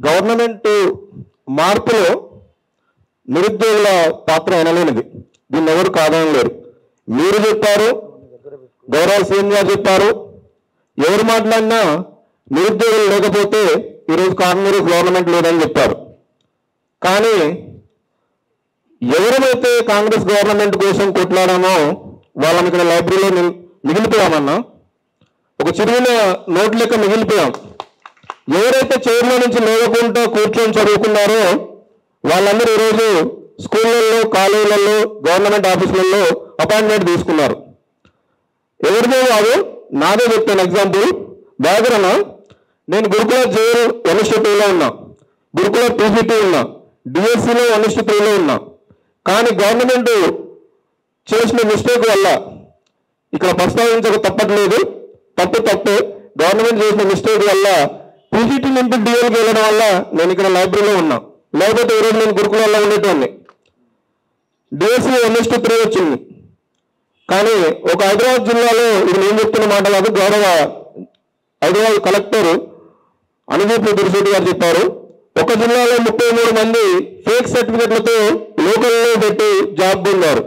Government మార్పులో నిరుద్యోగుల పాత్ర ఎనలేనిది. దీన్ని ఎవరు కాదనలేరు. మీరు చెప్పారు, గౌరవ సీఎం గారు చెప్పారు, ఎవరు మాట్లాడినా నిరుద్యోగులు లేకపోతే ఈరోజు కాంగ్రెస్ గవర్నమెంట్ లేదని చెప్పారు. కానీ ఎవరైతే కాంగ్రెస్ గవర్నమెంట్ కోసం కొట్లాడామో వాళ్ళని ఇక్కడ లైబ్రరీలో మిగిలిపోయామన్నా, ఒక చిరువిన నోటు లెక్క మిగిలిపోయాం. ఎవరైతే చైర్లో నుంచి లేవకుండా కూర్చొని చదువుకున్నారో వాళ్ళందరూ ఈరోజు స్కూళ్ళల్లో, కాలేజీలలో, గవర్నమెంట్ ఆఫీసులలో అపాయింట్మెంట్ తీసుకున్నారు. ఎవరిదో కాదు, నాదే చెప్తాను ఎగ్జాంపుల్. బ్యాగ్రౌండ్, నేను గురుకుల జేఎల్ 1:2లో ఉన్నా, గురుకుల పీజీటీ ఉన్నా, డిఎస్సిలో 1:3లో ఉన్నా. కానీ గవర్నమెంట్ చేసిన మిస్టేక్ వల్ల ఇక్కడ ప్రస్తావించక తప్పట్లేదు, తప్పే. గవర్నమెంట్ చేసిన మిస్టేక్ వల్ల పీజీటీ నుంచి డిఎల్కి వెళ్ళడం వల్ల నేను ఇక్కడ లైబ్రరీలో ఉన్నా. లేకపోతే ఈరోజు నేను గురుకులలో ఉండేటోని. డిఎస్సి 1:3 వచ్చింది. కానీ ఒక హైదరాబాద్ జిల్లాలో, ఇది నేను చెప్తున్న మాట కాదు, గౌరవ హైదరాబాద్ కలెక్టర్ అనుదీప్ దుర్శెట్టి గారు చెప్పారు, ఒక జిల్లాలో 33 మంది ఫేక్ సర్టిఫికెట్లతో లోకల్లో పెట్టి జాబ్ పొందారు.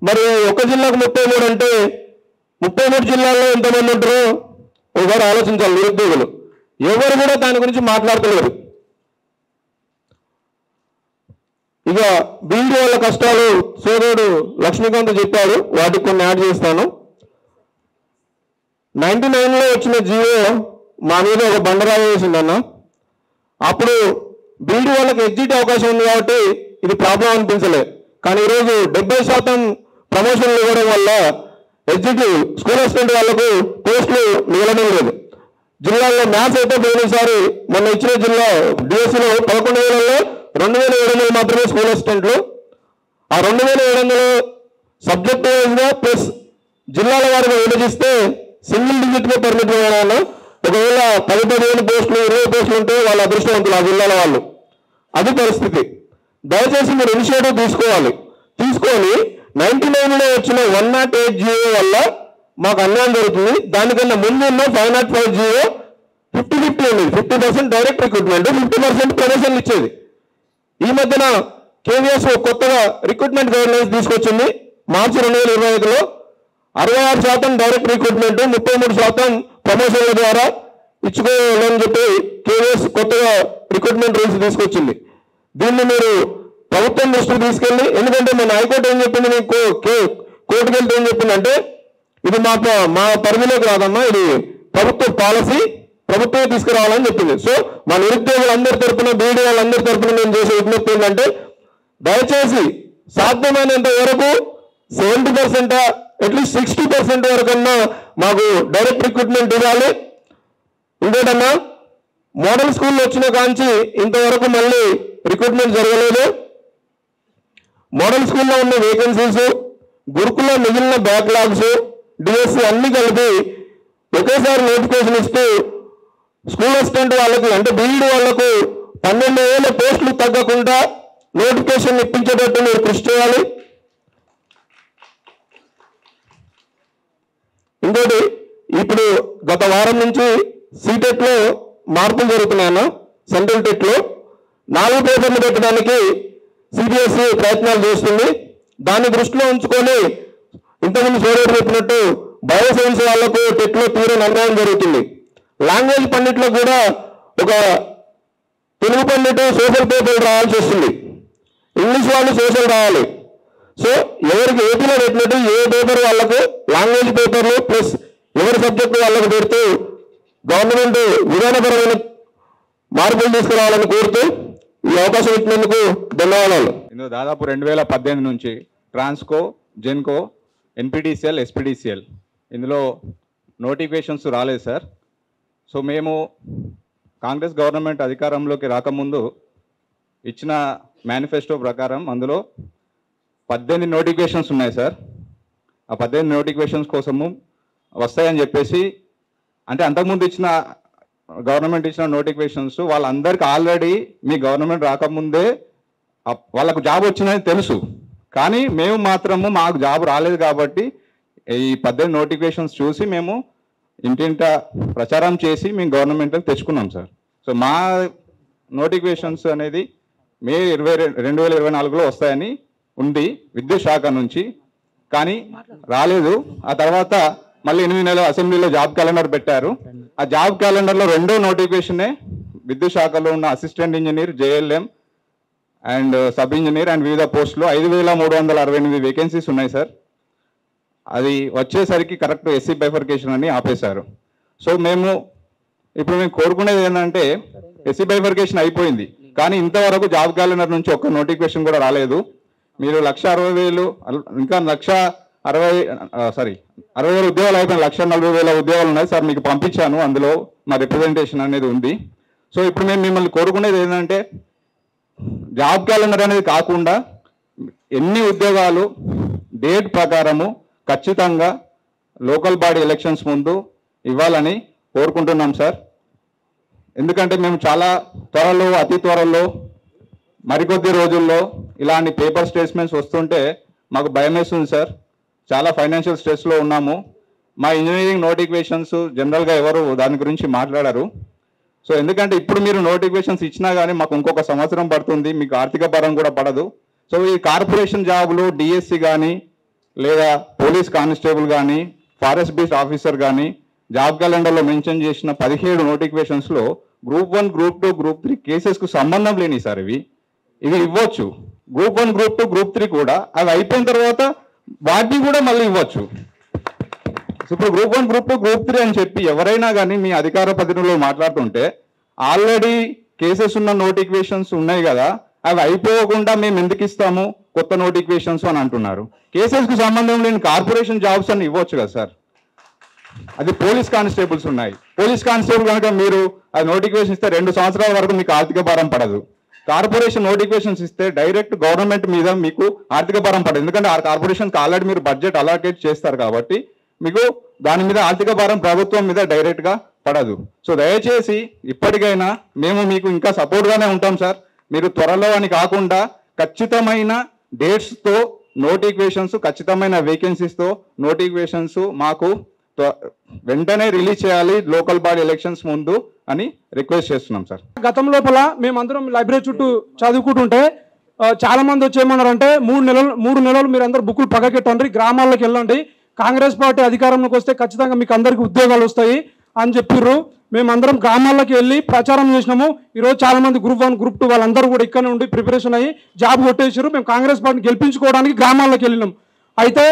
మరి ఒక జిల్లాకు 33 అంటే 33 జిల్లాల్లో ఎంతమంది ఉంటారో ఒకసారి ఆలోచించాలి. నిరుద్యోగులు ఎవరు కూడా దాని గురించి మాట్లాడతలేరు. ఇక బీఈడీ వాళ్ళ కష్టాలు సోదరుడు లక్ష్మీకాంత్ చెప్పాడు, వాటికి కొన్ని యాడ్ చేస్తాను. 99లో వచ్చిన జియో మా మీద ఒక బండరాయి వేసిందన్న. అప్పుడు బీఈడీ వాళ్ళకి ఎగ్జిట్ అవకాశం ఉంది కాబట్టి ఇది ప్రాబ్లం అనిపించలే. కానీ ఈరోజు 70% ప్రమోషన్లు ఇవ్వడం వల్ల ఎగ్జిక్యూటివ్ స్కూల్ అసిస్టెంట్ వాళ్ళకు పోస్టులు మిగలడం లేదు. జిల్లాల్లో మ్యాథ్స్ అయితే పోయినసారి మొన్న ఇచ్చిన జిల్లా డిఎస్సిలో 11,000లో 2,700 మాత్రమే స్కూల్ అసిస్టెంట్లు. ఆ 2,700 సబ్జెక్ట్ వైజ్గా ప్లస్ జిల్లాల వారిగా విభజిస్తే సింగిల్ డిజిట్గా పర్మిట్ చేయడాను. ఒకవేళ 10-15 పోస్టులు 20 పోస్టులు ఉంటే వాళ్ళ అదృష్టవంతులు ఆ జిల్లాల వాళ్ళు. అది పరిస్థితి. దయచేసి మీరు ఇనిషియేటివ్ తీసుకోవాలి. తీసుకొని 99లో వచ్చిన 108 జియో వల్ల మాకు అన్యాయం జరుగుతుంది. దానికన్నా ముందు ఉన్న 505 జియో 50-50 ఉంది. 50% డైరెక్ట్ రిక్రూట్మెంట్, 50% ప్రమోషన్లు ఇచ్చేది. ఈ మధ్యన కేవీఎస్ కొత్తగా రిక్రూట్మెంట్ గైడ్లైన్స్ తీసుకొచ్చింది. మార్చి 2025లో 66% డైరెక్ట్ రిక్రూట్మెంట్, 33% ప్రమోషన్ల ద్వారా ఇచ్చుకోవాలని చెప్పి కేవీఎస్ కొత్తగా రిక్రూట్మెంట్ రూల్స్ తీసుకొచ్చింది. దీన్ని మీరు ప్రభుత్వం దృష్టికి తీసుకెళ్ళి, ఎందుకంటే మన హైకోర్టు ఏం చెప్పింది, మీకు కోర్టుకు వెళ్తే ఏం చెప్పిందంటే ఇది మా పరిధిలోకి రాదమ్మా, ఇది ప్రభుత్వ పాలసీ, ప్రభుత్వమే తీసుకురావాలని చెప్పింది. సో మా నిరుద్యోగులందరి తరఫున, బీఈడీ వాళ్ళందరి తరఫున నేను చేసే విజ్ఞప్తి ఏంటంటే దయచేసి సాధ్యమైనంత వరకు 70% అట్లీస్ట్ 60% వరకన్నా మాకు డైరెక్ట్ రిక్రూట్మెంట్ ఇవ్వాలి. ఇంకోటన్నా, మోడల్ స్కూల్లో వచ్చిన కాంచి ఇంతవరకు మళ్ళీ రిక్రూట్మెంట్ జరగలేదు. మోడల్ స్కూల్లో ఉన్న వేకెన్సీస్, గురుకుల మిగిలిన బ్యాక్లాగ్స్, డిఎస్సి అన్ని కలిపి ఒకేసారి నోటిఫికేషన్ ఇస్తూ స్కూల్ అసిస్టెంట్ వాళ్ళకి అంటే బీఈడీ వాళ్లకు 12,000 పోస్టులు తగ్గకుండా నోటిఫికేషన్ ఇప్పించేటట్టు మీరు కృషి చేయాలి. ఇంకోటి, ఇప్పుడు గత వారం నుంచి సీటెట్లో మార్పులు జరుగుతున్నాయన్న. సెంట్రల్ టెట్లో 4 పేపర్లు పెట్టడానికి సిబిఎస్ఈ ప్రయత్నాలు చేస్తుంది. దాన్ని దృష్టిలో ఉంచుకొని ఇంతకుముందు సోదరుడు చెప్పినట్టు బయోసైన్స్ వాళ్లకు టెట్లో తీరని అన్యాయం జరుగుతుంది. లాంగ్వేజ్ పండిట్లో కూడా ఒక తెలుగు పండిట్ సోషల్ పేపర్ రాయాల్సి వస్తుంది, ఇంగ్లీష్ వాళ్ళు సోషల్ రాయాలి. సో ఎవరికి ఏపీలో పెట్టినట్టు ఏ పేపర్ వాళ్ళకు లాంగ్వేజ్ పేపర్లు ప్లస్ ఎవరి సబ్జెక్టు వాళ్ళకు పెడుతూ గవర్నమెంట్ విధానపరమైన మార్పులు తీసుకురావాలని కోరుతూ ఈ అవకాశం ఇచ్చినందుకు ధన్యవాదాలు. ఇందులో దాదాపు 2018 నుంచి ట్రాన్స్కో, జెన్కో, ఎన్పిడిసిఎల్, ఎస్పిడిసిఎల్ ఇందులో నోటిఫికేషన్స్ రాలేదు సార్. సో మేము కాంగ్రెస్ గవర్నమెంట్ అధికారంలోకి రాకముందు ఇచ్చిన మేనిఫెస్టో ప్రకారం అందులో 18 నోటిఫికేషన్స్ ఉన్నాయి సార్. ఆ 18 నోటిఫికేషన్స్ కోసము వస్తాయని చెప్పేసి, అంటే అంతకుముందు ఇచ్చిన గవర్నమెంట్ ఇచ్చిన నోటిఫికేషన్స్ వాళ్ళందరికీ ఆల్రెడీ మీ గవర్నమెంట్ రాకముందే వాళ్ళకు జాబ్ వచ్చిందని తెలుసు. కానీ మేము మాత్రము మాకు జాబ్ రాలేదు కాబట్టి ఈ 18 నోటిఫికేషన్స్ చూసి మేము ఇంటింట ప్రచారం చేసి మేము గవర్నమెంట్కి తెచ్చుకున్నాం సార్. సో మా నోటిఫికేషన్స్ అనేది మే 2024లో వస్తాయని ఉంది విద్యుత్ శాఖ నుంచి, కానీ రాలేదు. ఆ తర్వాత మళ్ళీ 8 నెలలు అసెంబ్లీలో జాబ్ క్యాలెండర్ పెట్టారు. ఆ జాబ్ క్యాలెండర్లో రెండో నోటిఫికేషనే విద్యుత్ శాఖలో ఉన్న assistant engineer, JLM and sub engineer and వివిధ పోస్టులు 5368 వేకెన్సీస్ ఉన్నాయి సార్. అది వచ్చేసరికి కరెక్ట్ SC బైఫర్కేషన్ అని ఆపేశారు. సో ఇప్పుడు మేము కోరుకునేది ఏంటంటే SC బైఫర్కేషన్ అయిపోయింది, కానీ ఇంతవరకు జాబ్ క్యాలెండర్ నుంచి ఒక్క నోటిఫికేషన్ కూడా రాలేదు. మీరు 1,60,000 ఇంకా 60,000 ఉద్యోగాలు అయిపోయిన 1,40,000 ఉద్యోగాలు ఉన్నాయి సార్, మీకు పంపించాను. అందులో మా రిప్రజెంటేషన్ అనేది ఉంది. సో ఇప్పుడు మేము మిమ్మల్ని కోరుకునేది ఏంటంటే జాబ్ క్యాలెండర్ అనేది కాకుండా ఎన్ని ఉద్యోగాలు డేట్ ప్రకారము ఖచ్చితంగా లోకల్ బాడీ ఎలక్షన్స్ ముందు ఇవ్వాలని కోరుకుంటున్నాం సార్. ఎందుకంటే మేము చాలా త్వరలో, అతి త్వరలో, మరికొద్ది రోజుల్లో ఇలాంటి పేపర్ స్టేట్మెంట్స్ వస్తుంటే మాకు భయం వేస్తుంది సార్. చాలా ఫైనాన్షియల్ స్ట్రెస్లో ఉన్నాము. మా ఇంజనీరింగ్ నోటిఫికేషన్స్ జనరల్గా ఎవరు దాని గురించి మాట్లాడరు. సో ఎందుకంటే ఇప్పుడు మీరు నోటిఫికేషన్స్ ఇచ్చినా కానీ మాకు ఇంకొక సంవత్సరం పడుతుంది, మీకు ఆర్థిక భారం కూడా పడదు. సో ఈ కార్పొరేషన్ జాబులు DSC కానీ లేదా పోలీస్ కానిస్టేబుల్ కానీ ఫారెస్ట్ బేస్డ్ ఆఫీసర్ కానీ జాబ్ క్యాలెండర్లో మెన్షన్ చేసిన 17 నోటిఫికేషన్స్లో Group 1, Group 2, Group 3 కేసెస్కు సంబంధం లేని సార్ ఇవి ఇవ్వచ్చు. Group 1, Group 2, Group 3 కూడా అవి అయిపోయిన తర్వాత వాటిని కూడా మళ్ళీ ఇవ్వచ్చు. ఇప్పుడు Group 1, Group 2, Group 3 అని చెప్పి ఎవరైనా కానీ మీ అధికార ప్రతినిధులు మాట్లాడుతుంటే ఆల్రెడీ కేసెస్ ఉన్న నోటిఫికేషన్స్ ఉన్నాయి కదా, అవి అయిపోకుండా మేము ఎందుకు ఇస్తాము కొత్త నోటిఫికేషన్స్ అని అంటున్నారు. కేసెస్కు సంబంధం లేని కార్పొరేషన్ జాబ్స్ అని ఇవ్వచ్చు కదా సార్. అది పోలీస్ కానిస్టేబుల్స్ ఉన్నాయి. పోలీస్ కానిస్టేబుల్ కనుక మీరు అది నోటిఫికేషన్ ఇస్తే 2 సంవత్సరాల వరకు మీకు ఆర్థిక భారం పడదు. కార్పొరేషన్ నోటిఫికేషన్స్ ఇస్తే డైరెక్ట్ గవర్నమెంట్ మీద మీకు ఆర్థిక భారం పడదు. ఎందుకంటే ఆ కార్పొరేషన్కి ఆల్రెడీ మీరు బడ్జెట్ అలాకేట్ చేస్తారు కాబట్టి మీకు దాని మీద ఆర్థిక భారం ప్రభుత్వం మీద డైరెక్ట్గా పడదు. సో దయచేసి ఇప్పటికైనా మేము మీకు ఇంకా సపోర్ట్గానే ఉంటాం సార్. మీరు త్వరలో అని కాకుండా ఖచ్చితమైన డేట్స్తో నోటిఫికేషన్స్, ఖచ్చితమైన వేకెన్సీస్తో నోటిఫికేషన్స్ మాకు వెంటనే రిలీజ్ చేయాలి లోకల్ బాడీ ఎలక్షన్స్ ముందు అని రిక్వెస్ట్ చేస్తున్నాం సార్. గతం లోపల మేమందరం లైబ్రరీ చుట్టూ చదువుకుంటుంటే చాలా మంది వచ్చేయమన్నారంటే 3 నెలలు మీరు అందరు బుక్కులు పగకెట్టండి, గ్రామాల్లోకి వెళ్ళండి, కాంగ్రెస్ పార్టీ అధికారంలోకి వస్తే ఖచ్చితంగా మీకు అందరికీ ఉద్యోగాలు వస్తాయి అని చెప్పిర్రు. మేమందరం గ్రామాల్లోకి వెళ్ళి ప్రచారం చేసినాము. ఈరోజు చాలా మంది Group 1, Group 2 వాళ్ళందరూ కూడా ఇక్కడ నుండి ప్రిపరేషన్ అయ్యి జాబ్ కొట్టేసారు. మేము కాంగ్రెస్ పార్టీని గెలిపించుకోవడానికి గ్రామాల్లోకి వెళ్ళినాం. అయితే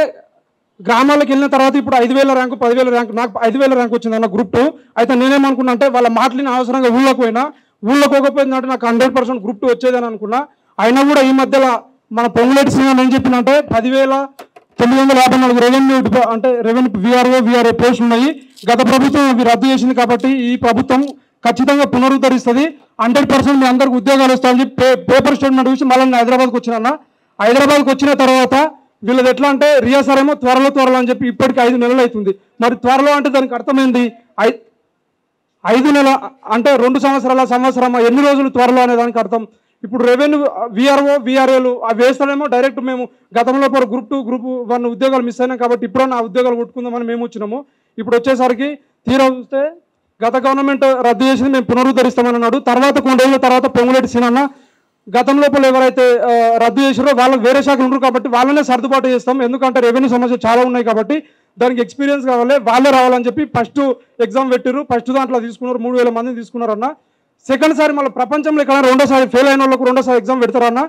గ్రామాలకు వెళ్ళిన తర్వాత ఇప్పుడు 5,000 ర్యాంకు, 10,000 ర్యాంకు, నాకు 5,000 ర్యాంకు వచ్చింది అన్న Group 2. అయితే నేనేమనుకున్నా అంటే వాళ్ళ మాటలని అవసరంగా ఊళ్ళోకి పోయినా, ఊళ్ళోకి పోకపోయిందంటే నాకు 100% Group 2 వచ్చేదని అనుకున్నా. అయినా కూడా ఈ మధ్యలో మన పొంగులేటి శ్రీనివాస్ ఏం చెప్పినంటే 10,954 రెవెన్యూ అంటే VRO పోస్టులు ఉన్నాయి. గత ప్రభుత్వం అవి రద్దు చేసింది కాబట్టి ఈ ప్రభుత్వం ఖచ్చితంగా పునరుద్ధరిస్తుంది. 100% మీ అందరికి ఉద్యోగాలు వస్తాయని చెప్పి పేపర్ స్టేట్మెంట్ చూసి మళ్ళీ హైదరాబాద్కి వచ్చినా. హైదరాబాద్కి వచ్చిన తర్వాత వీళ్ళది ఎట్లా అంటే రియాసార్ ఏమో త్వరలో అని చెప్పి ఇప్పటికి 5 నెలలు అవుతుంది. మరి త్వరలో అంటే దానికి అర్థమైంది 5 నెలలు అంటే 2 సంవత్సరమా, ఎన్ని రోజులు త్వరలో అనే దానికి అర్థం. ఇప్పుడు రెవెన్యూ VROలు అవి వేస్తాడేమో డైరెక్ట్ మేము గతంలో Group 2, Group 1 ఉద్యోగాలు మిస్ అయినాం కాబట్టి ఇప్పుడన్నా ఆ ఉద్యోగాలు కొట్టుకుందామని మేము వచ్చినాము. ఇప్పుడు వచ్చేసరికి తీరా చూస్తే గత గవర్నమెంట్ రద్దు చేసింది, మేము పునరుద్ధరిస్తామని అన్నాడు. తర్వాత కొన్ని రోజుల తర్వాత పొంగులేటి శ్రీనివాస్ గతం లోపల ఎవరైతే రద్దు చేసారో వాళ్ళకి వేరే శాఖలు ఉంటారు కాబట్టి వాళ్ళనే సర్దుబాటు చేస్తాం. ఎందుకంటే రెవెన్యూ సమస్యలు చాలా ఉన్నాయి కాబట్టి దానికి ఎక్స్పీరియన్స్ కావాలి, వాళ్ళే రావాలని చెప్పి ఫస్ట్ ఎగ్జామ్ పెట్టారు. ఫస్ట్ దాంట్లో తీసుకున్నారు, 3,000 మందిని తీసుకున్నారన్న. సెకండ్ సారి మళ్ళీ ప్రపంచంలో ఇక్కడ రెండోసారి ఫెయిల్ అయిన వాళ్ళకు రెండోసారి ఎగ్జామ్ పెడతారన్న.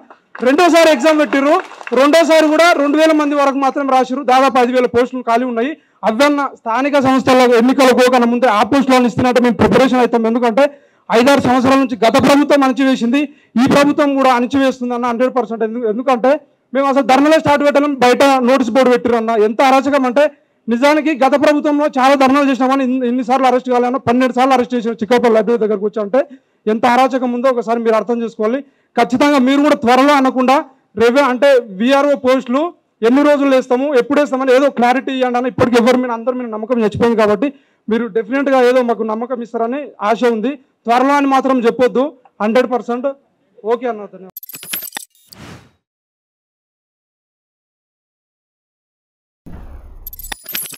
రెండోసారి ఎగ్జామ్ పెట్టిర్రు. రెండోసారి కూడా 2,000 మంది వరకు మాత్రం రాసిరు. దాదాపు 5,000 పోస్టులు ఖాళీ ఉన్నాయి. అవన్న స్థానిక సంస్థల ఎన్నికలు పోకన్నా ముందే ఆ పోస్టులను ఇస్తున్నట్టు మేము ప్రిపరేషన్ అవుతాం. ఎందుకంటే 5-6 సంవత్సరాల నుంచి గత ప్రభుత్వం అణచివేసింది, ఈ ప్రభుత్వం కూడా అణచివేస్తుంది అన్న 100%. ఎందుకంటే మేము అసలు ధర్నాలే స్టార్ట్ పెట్టాం, బయట నోటీస్ బోర్డు పెట్టిరు అన్న. ఎంత అరాచకం అంటే నిజానికి గత ప్రభుత్వంలో చాలా ధర్నాలు చేసినామని ఎన్నిసార్లు అరెస్ట్ కావాలన్నా 12 సార్లు అరెస్ట్ చేసిన చిక్కపల్లి లైబ్రరీ దగ్గరకు వచ్చి. అంటే ఎంత అరాచకం ఉందో ఒకసారి మీరు అర్థం చేసుకోవాలి. ఖచ్చితంగా మీరు కూడా త్వరలో అనకుండా అంటే VRO పోస్టులు ఎన్ని రోజులు వేస్తాము, ఎప్పుడు వేస్తామని ఏదో క్లారిటీ ఇవ్వండి అన్న. ఇప్పటికి ఎవరి మీద అందరి మీద నమ్మకం చచ్చిపోయింది కాబట్టి మీరు డెఫినెట్గా ఏదో మాకు నమ్మకం ఇస్తారని ఆశ ఉంది. త్వరలో అని మాత్రం చెప్పొద్దు. 100% ఓకే అన్న.